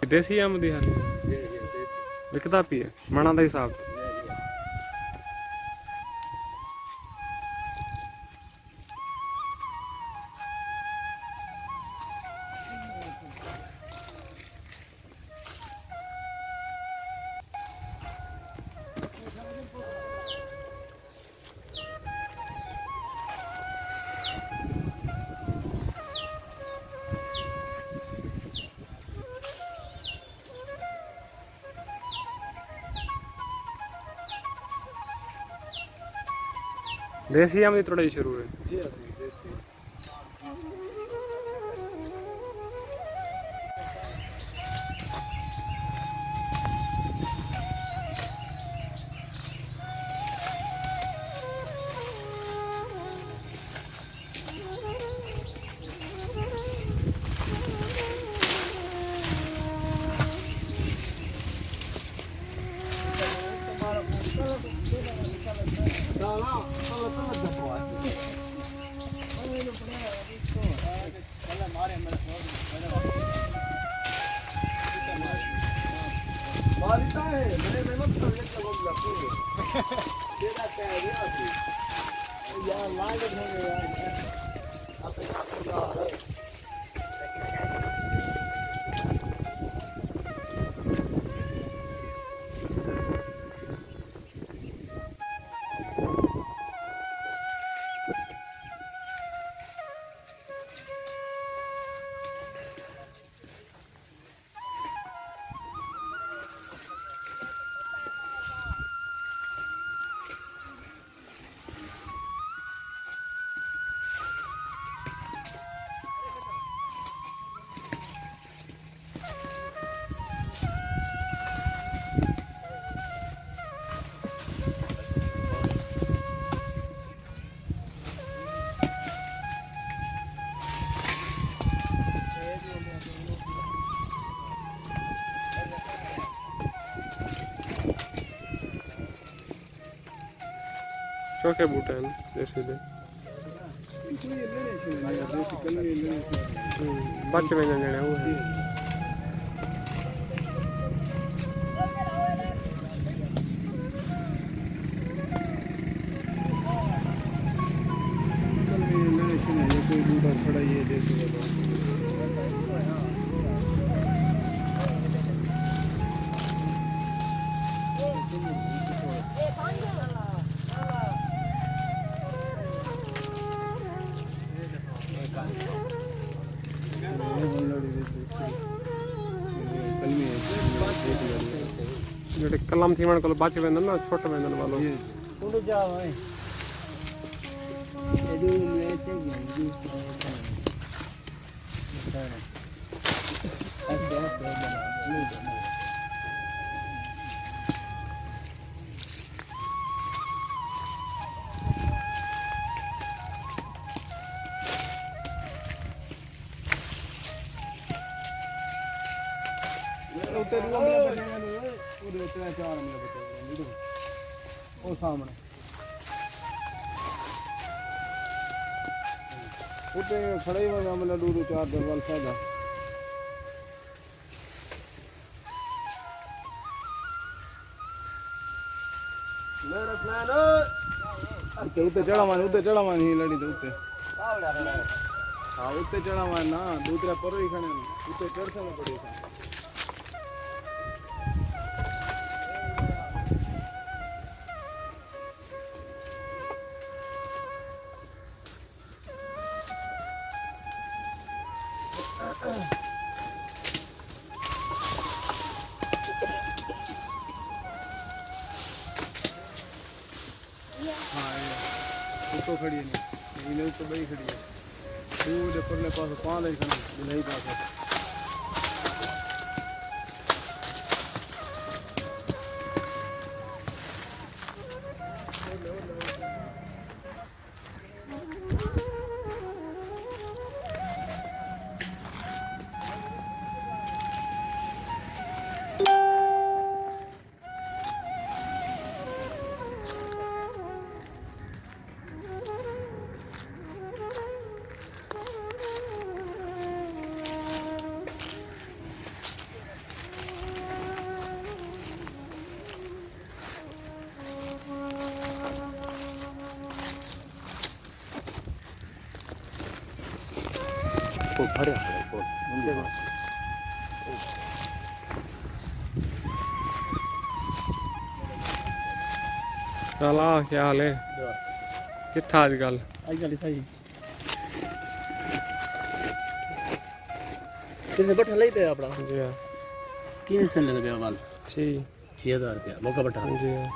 देसी अंब दी हाली विकदा पी है मणा दा हिसाब देसी अंब दी थोड़ा शुरू है चौके बूटे हैं देसी दे बच में जने वो है कोई बूटा खड़ा ये देसी वाला जेडे कलम थी मन को बच वेंदन ना छोटे वेंदन वालो उड़ जाओ है एदू ले से गंदी ਉੱਤੇ ਦੂਆ ਮੇਰਾ ਬੱਚਿਆਂ ਨੂੰ ਉਹਦੇ ਉੱਤੇ ਚਾਰ ਮੇਰਾ ਬੱਚਿਆਂ ਨੂੰ ਉਹ ਸਾਹਮਣੇ ਉੱਤੇ ਖੜੇ ਹੀ ਹੋਣਾ ਮੇਰਾ ਦੂਰ ਚਾਰ ਦੇ ਵੱਲ ਸਾਡਾ ਮੇਰਾ ਸਨਾਨ ਉੱਤੇ ਚੜਾ ਮਾਨ ਹੀ ਲੜੀ ਦੇ ਉੱਤੇ ਹਾਂ ਉੱਤੇ ਚੜਾ ਮਾਨ ਨਾ ਦੂਸਰਾ ਪਰ ਹੀ ਖਣੇ ਉੱਤੇ ਚੜ ਸਮ ਪੜੀ तो खड़ी नहीं इन्हें तो बड़ी खड़ी है दूर परले पास पाँच ही खड़ी नहीं पास को भरे को चला क्या हाल है कितना आजकल आजकल सही किसने बैठा लेते अपना जी हाँ किन से ले गया वाल जी 6000 रुपया मौका बैठा जी हाँ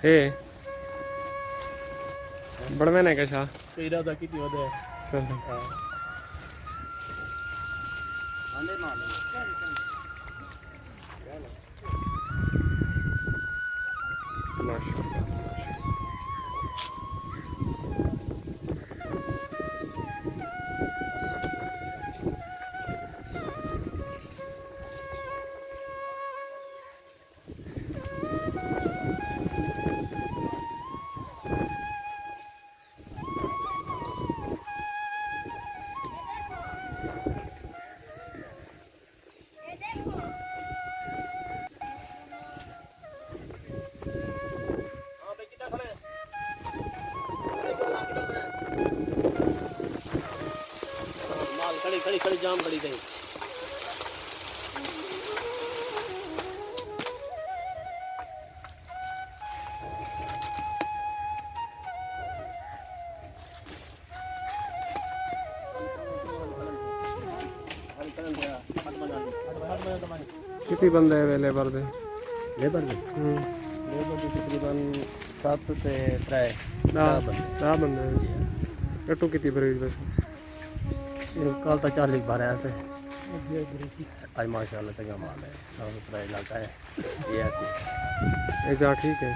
हे बड़ मैंने कैसा तेरा था कितनी होता है आंदे माल माशाल्लाह खड़ी खड़ी जाम खड़ी गई कितनी बंदे है लेबर दे लेबर दे तकरीबन 7 से 3 बंदे कटो कितनी भरी बस कल तो 40 भर आया थे आज माशाल्लाह चंगा माल है साफ सुथरा इलाका है ये जा ठीक है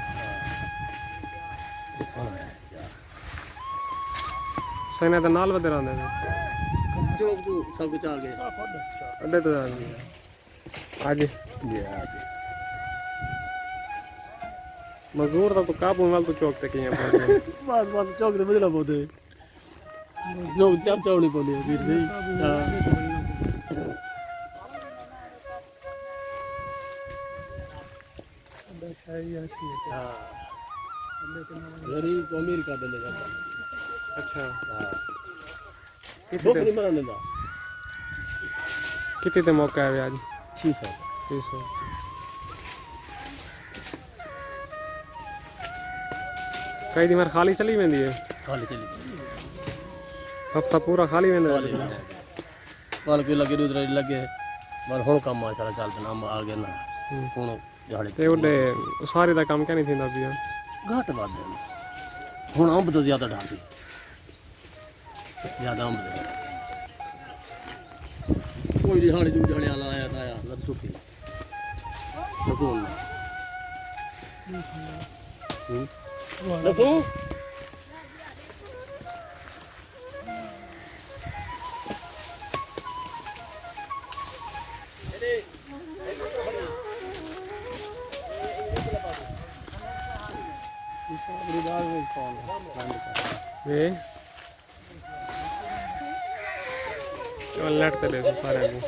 सने तो नाल बदे रहंदे चौक तू सब कुछ आ गए अड्डे तो जानी आज मजदूर तो काबू वाल तो चौक ते किया बस बस चौक ते बदला बोदे जो चाप चावड़ी बोली वीर जी हां गरीब को अमीर का देने का अच्छा हां कितने मरने दा कितने मौका है आज 600 600 कई दिन खाली चली वेंदी है खाली चली हफ्ता पूरा खाली वेंदा पाल के लगे उधर लगे पर हुन काम माशाल्लाह चल पे नाम आ गया ना हुन दिहाड़ी ते ओडे सारे दा काम क्या नहीं थींदा पिया घाट बाद हुन अंब तो ज्यादा ढांदी ज्यादा अंब कोई दिहाड़ी जू दिहाड़ी वाला आया था आया लत सुखी सुकून दसो ये लेट ते दे सारे को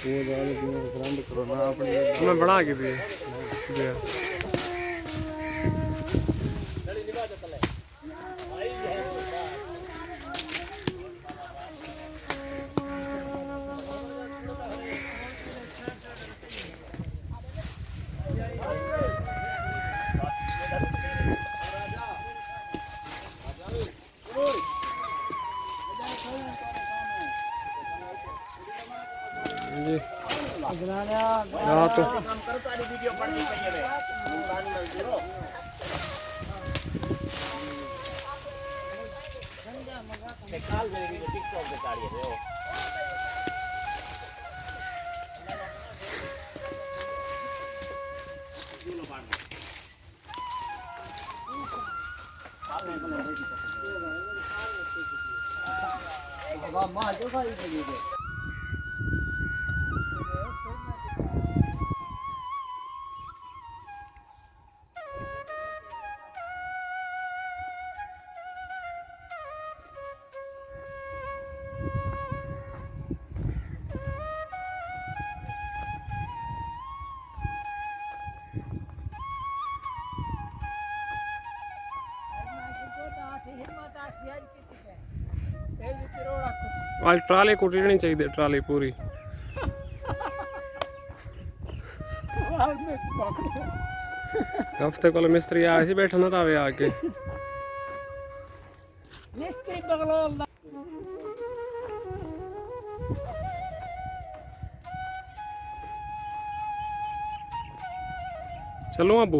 वो गाल जो फ्रेंड करो ना अपने मैं बना के दिए दिया जी हाँ तो मां जो भाई हिम्मत आज ट्राले कुटनी चाहिए ट्राली पूरी हफ्ते को मिस्त्री आया सी बैठा ना तावे आके ਮਿਸਤਰੀ ਬਗਲੋਲ ਦਾ चलो अबू